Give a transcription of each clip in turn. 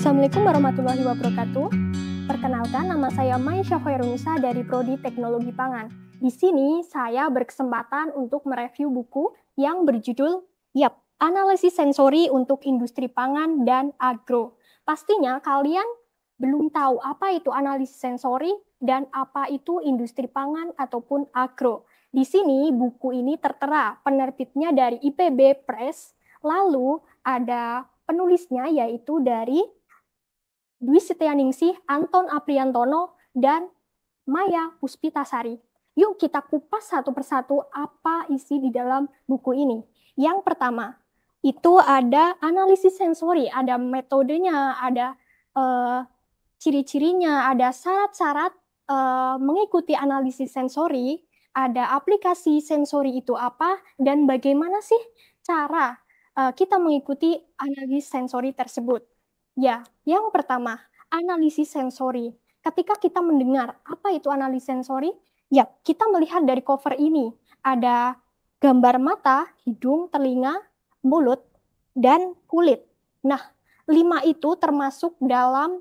Assalamualaikum warahmatullahi wabarakatuh. Perkenalkan, nama saya Maisha Khairunisa dari Prodi Teknologi Pangan. Di sini saya berkesempatan untuk mereview buku yang berjudul Analisis Sensori untuk Industri Pangan dan Agro. Pastinya kalian belum tahu apa itu analisis sensori dan apa itu industri pangan ataupun agro. Di sini buku ini tertera, penerbitnya dari IPB Press, lalu ada penulisnya yaitu dari Dwi Setianingsih, Anton Apriantono, dan Maya Puspitasari. Yuk kita kupas satu persatu apa isi di dalam buku ini. Yang pertama, itu ada analisis sensori, ada metodenya, ada ciri-cirinya, ada syarat-syarat mengikuti analisis sensori, ada aplikasi sensori itu apa, dan bagaimana sih cara kita mengikuti analisis sensori tersebut. Ya, yang pertama, analisis sensori. Ketika kita mendengar apa itu analisis sensori, ya kita melihat dari cover ini. Ada gambar mata, hidung, telinga, mulut, dan kulit. Nah, 5 itu termasuk dalam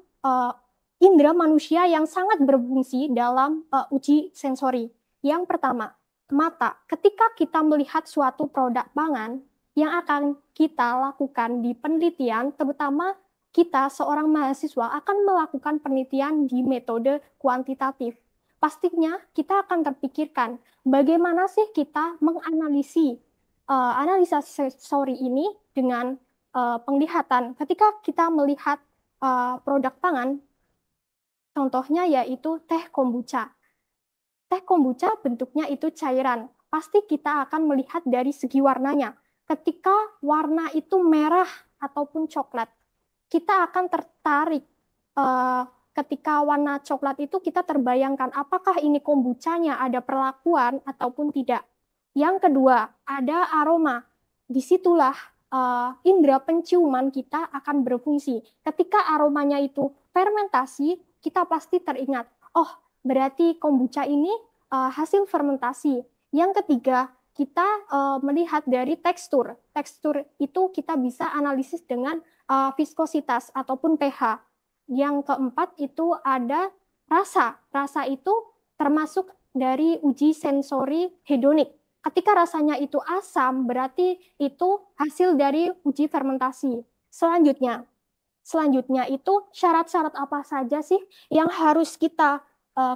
indera manusia yang sangat berfungsi dalam uji sensori. Yang pertama, mata. Ketika kita melihat suatu produk pangan yang akan kita lakukan di penelitian, terutama kita seorang mahasiswa akan melakukan penelitian di metode kuantitatif. Pastinya kita akan terpikirkan bagaimana sih kita menganalisis analisa sensori ini dengan penglihatan. Ketika kita melihat produk pangan, contohnya yaitu teh kombucha. Teh kombucha bentuknya itu cairan. Pasti kita akan melihat dari segi warnanya. Ketika warna itu merah ataupun coklat, kita akan tertarik ketika warna coklat itu kita terbayangkan apakah ini kombuchanya ada perlakuan ataupun tidak. Yang kedua, ada aroma. Disitulah indera penciuman kita akan berfungsi. Ketika aromanya itu fermentasi, kita pasti teringat, oh berarti kombucha ini hasil fermentasi. Yang ketiga, kita melihat dari tekstur. Tekstur itu kita bisa analisis dengan viskositas ataupun pH. Yang keempat itu ada rasa. Rasa itu termasuk dari uji sensori hedonik. Ketika rasanya itu asam, berarti itu hasil dari uji fermentasi. Selanjutnya itu syarat-syarat apa saja sih yang harus kita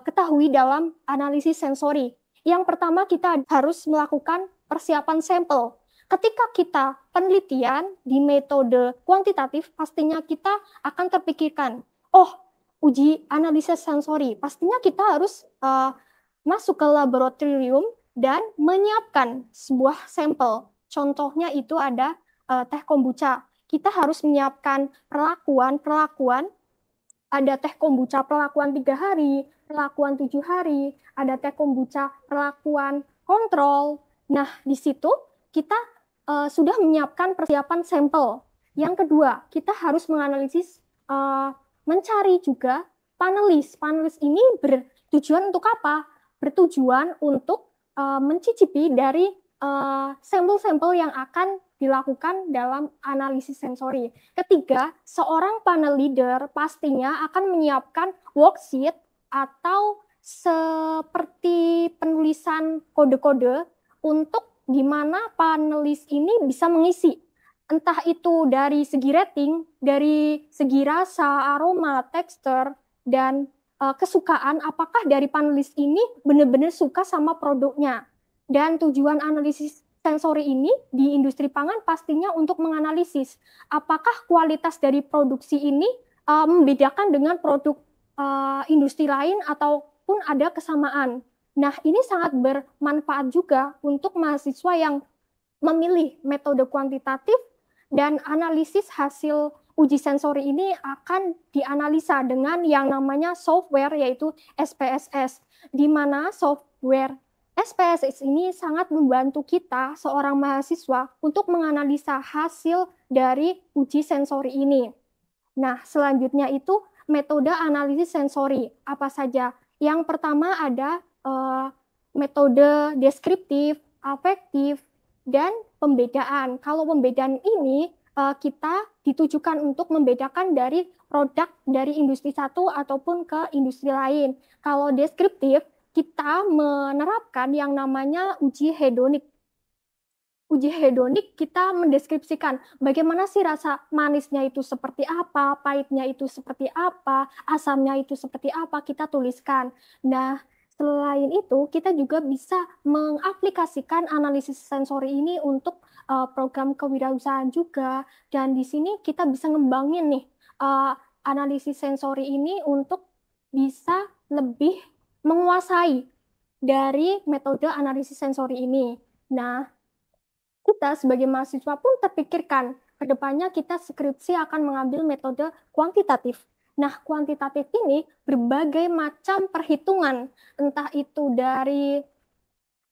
ketahui dalam analisis sensori. Yang pertama, kita harus melakukan persiapan sampel. Ketika kita penelitian di metode kuantitatif, pastinya kita akan terpikirkan, oh uji analisis sensori, pastinya kita harus masuk ke laboratorium dan menyiapkan sebuah sampel. Contohnya itu ada teh kombucha. Kita harus menyiapkan perlakuan, ada teh kombucha perlakuan 3 hari, perlakuan 7 hari, ada teh kombucha perlakuan kontrol. Nah, di situ kita sudah menyiapkan persiapan sampel. Yang kedua, kita harus menganalisis, mencari juga panelis. Panelis ini bertujuan untuk apa? Bertujuan untuk mencicipi dari sampel-sampel yang akan dilakukan dalam analisis sensori. Ketiga, seorang panel leader pastinya akan menyiapkan worksheet atau seperti penulisan kode-kode untuk di mana panelis ini bisa mengisi. Entah itu dari segi rating, dari segi rasa, aroma, tekstur, dan kesukaan, apakah dari panelis ini benar-benar suka sama produknya. Dan tujuan analisis sensori ini di industri pangan pastinya untuk menganalisis apakah kualitas dari produksi ini membedakan dengan produk industri lain ataupun ada kesamaan. Nah, ini sangat bermanfaat juga untuk mahasiswa yang memilih metode kuantitatif dan analisis hasil uji sensori ini akan dianalisa dengan yang namanya software yaitu SPSS, di mana software SPSS ini sangat membantu kita, seorang mahasiswa, untuk menganalisa hasil dari uji sensori ini. Nah, selanjutnya itu metode analisis sensori. Apa saja? Yang pertama ada metode deskriptif, afektif, dan pembedaan. Kalau pembedaan ini kita ditujukan untuk membedakan dari produk dari industri satu ataupun ke industri lain. Kalau deskriptif, kita menerapkan yang namanya uji hedonik. Uji hedonik kita mendeskripsikan bagaimana sih rasa manisnya itu seperti apa, pahitnya itu seperti apa, asamnya itu seperti apa, kita tuliskan. Nah, selain itu kita juga bisa mengaplikasikan analisis sensori ini untuk program kewirausahaan juga. Dan di sini kita bisa ngembangin nih analisis sensori ini untuk bisa lebih menguasai dari metode analisis sensori ini. Nah, kita sebagai mahasiswa pun terpikirkan ke depannya kita skripsi akan mengambil metode kuantitatif. Nah, kuantitatif ini berbagai macam perhitungan, entah itu dari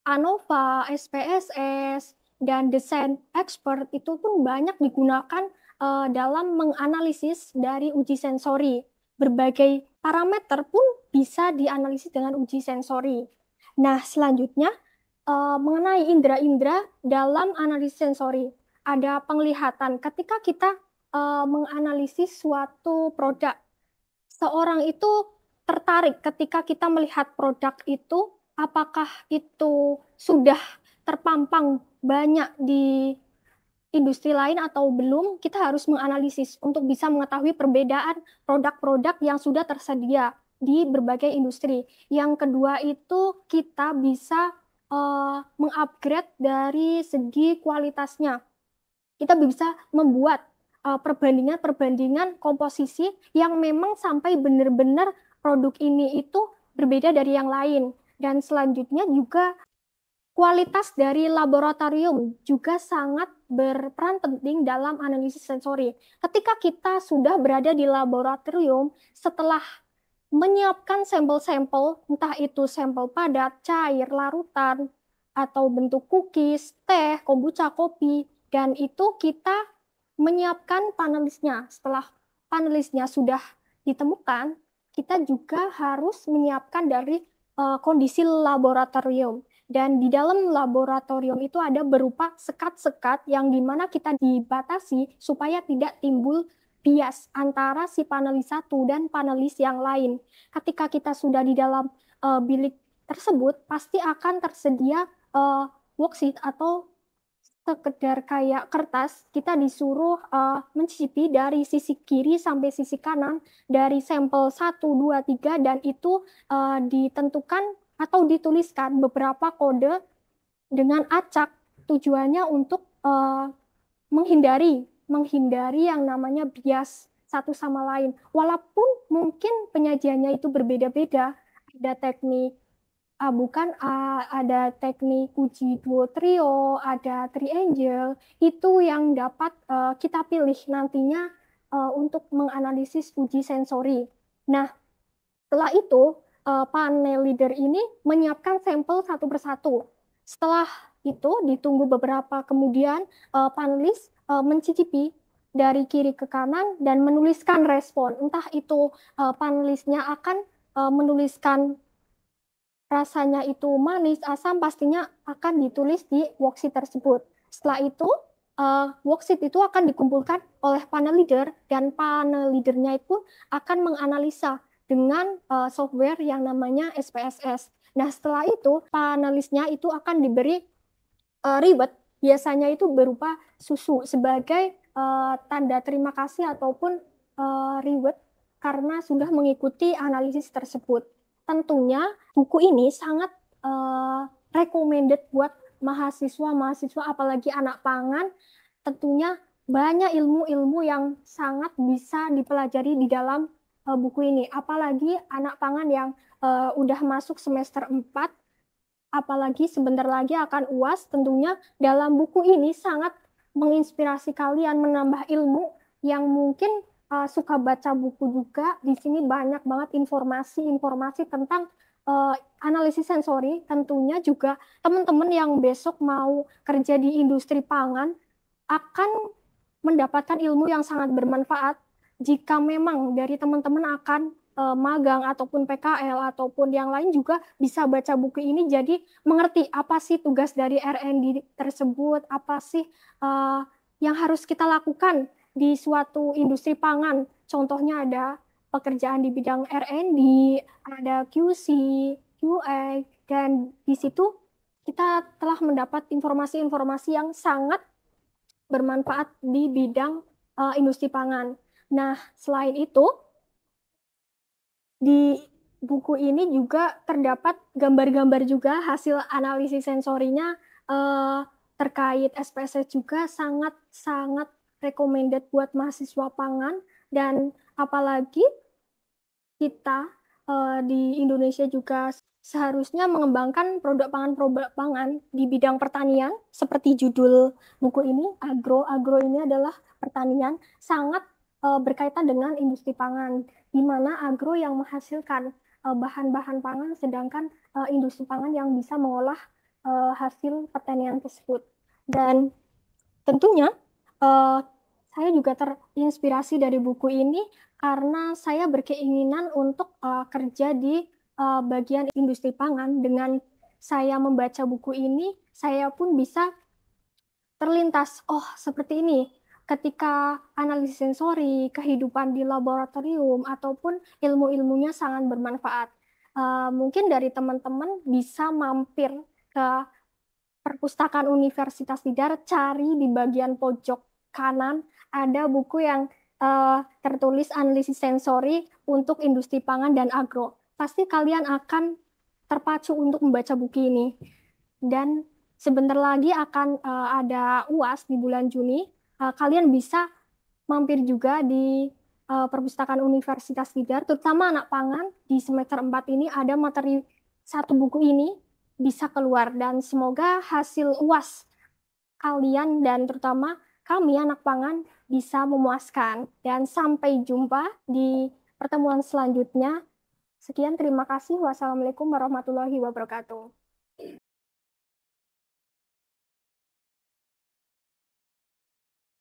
ANOVA, SPSS, dan desain expert itu pun banyak digunakan dalam menganalisis dari uji sensori. Berbagai parameter pun bisa dianalisis dengan uji sensori. Nah, selanjutnya mengenai indera-indera dalam analisis sensori. Ada penglihatan ketika kita menganalisis suatu produk. Seorang itu tertarik ketika kita melihat produk itu, apakah itu sudah terpampang banyak di industri lain atau belum, kita harus menganalisis untuk bisa mengetahui perbedaan produk-produk yang sudah tersedia di berbagai industri. Yang kedua itu kita bisa mengupgrade dari segi kualitasnya. Kita bisa membuat perbandingan-perbandingan komposisi yang memang sampai benar-benar produk ini itu berbeda dari yang lain. Dan selanjutnya juga kualitas dari laboratorium juga sangat berperan penting dalam analisis sensori. Ketika kita sudah berada di laboratorium, setelah menyiapkan sampel-sampel, entah itu sampel padat, cair, larutan, atau bentuk cookies, teh, kombucha, kopi, dan itu kita menyiapkan panelisnya. Setelah panelisnya sudah ditemukan, kita juga harus menyiapkan dari kondisi laboratorium. Dan di dalam laboratorium itu ada berupa sekat-sekat yang dimana kita dibatasi supaya tidak timbul bias antara si panelis satu dan panelis yang lain. Ketika kita sudah di dalam bilik tersebut, pasti akan tersedia worksheet atau sekedar kayak kertas. Kita disuruh mencicipi dari sisi kiri sampai sisi kanan dari sampel 1, 2, 3 dan itu ditentukan atau dituliskan beberapa kode dengan acak, tujuannya untuk menghindari yang namanya bias satu sama lain. Walaupun mungkin penyajiannya itu berbeda-beda, ada teknik ada teknik uji duo trio, ada triangle, itu yang dapat kita pilih nantinya untuk menganalisis uji sensori. Nah, setelah itu panel leader ini menyiapkan sampel satu persatu. Setelah itu ditunggu beberapa kemudian panelis mencicipi dari kiri ke kanan dan menuliskan respon. Entah itu panelisnya akan menuliskan rasanya itu manis, asam, pastinya akan ditulis di worksheet tersebut. Setelah itu worksheet itu akan dikumpulkan oleh panel leader dan panel leadernya itu akan menganalisa dengan software yang namanya SPSS. Nah, setelah itu panelisnya itu akan diberi reward, biasanya itu berupa susu sebagai tanda terima kasih ataupun reward karena sudah mengikuti analisis tersebut. Tentunya buku ini sangat recommended buat mahasiswa-mahasiswa apalagi anak pangan. Tentunya banyak ilmu-ilmu yang sangat bisa dipelajari di dalam buku ini. Apalagi anak pangan yang udah masuk semester 4, apalagi sebentar lagi akan UAS, tentunya dalam buku ini sangat menginspirasi kalian menambah ilmu yang mungkin suka baca buku juga. Di sini banyak banget informasi-informasi tentang analisis sensori. Tentunya juga teman-teman yang besok mau kerja di industri pangan akan mendapatkan ilmu yang sangat bermanfaat jika memang dari teman-teman akan magang ataupun PKL ataupun yang lain juga bisa baca buku ini jadi mengerti apa sih tugas dari R&D tersebut, apa sih yang harus kita lakukan di suatu industri pangan. Contohnya ada pekerjaan di bidang R&D, ada QC, QA, dan di situ kita telah mendapat informasi-informasi yang sangat bermanfaat di bidang industri pangan. Nah, selain itu, di buku ini juga terdapat gambar-gambar juga hasil analisis sensorinya eh, terkait SPSS juga sangat-sangat recommended buat mahasiswa pangan dan apalagi kita di Indonesia juga seharusnya mengembangkan produk pangan di bidang pertanian seperti judul buku ini agro ini adalah pertanian sangat berkaitan dengan industri pangan di mana agro yang menghasilkan bahan-bahan pangan sedangkan industri pangan yang bisa mengolah hasil pertanian tersebut dan tentunya uh, saya juga terinspirasi dari buku ini karena saya berkeinginan untuk kerja di bagian industri pangan. Dengan saya membaca buku ini, saya pun bisa terlintas, oh seperti ini. Ketika analisis sensori, kehidupan di laboratorium, ataupun ilmu-ilmunya sangat bermanfaat. Mungkin dari teman-teman bisa mampir ke perpustakaan Universitas Tidar, cari di bagian pojok kanan ada buku yang tertulis analisis sensori untuk industri pangan dan agro. Pasti kalian akan terpacu untuk membaca buku ini. Dan sebentar lagi akan ada UAS di bulan Juni. Kalian bisa mampir juga di perpustakaan Universitas Tidar, terutama anak pangan di semester 4 ini ada materi satu buku ini bisa keluar dan semoga hasil UAS kalian dan terutama kami anak pangan bisa memuaskan dan sampai jumpa di pertemuan selanjutnya. Sekian terima kasih. Wassalamualaikum warahmatullahi wabarakatuh.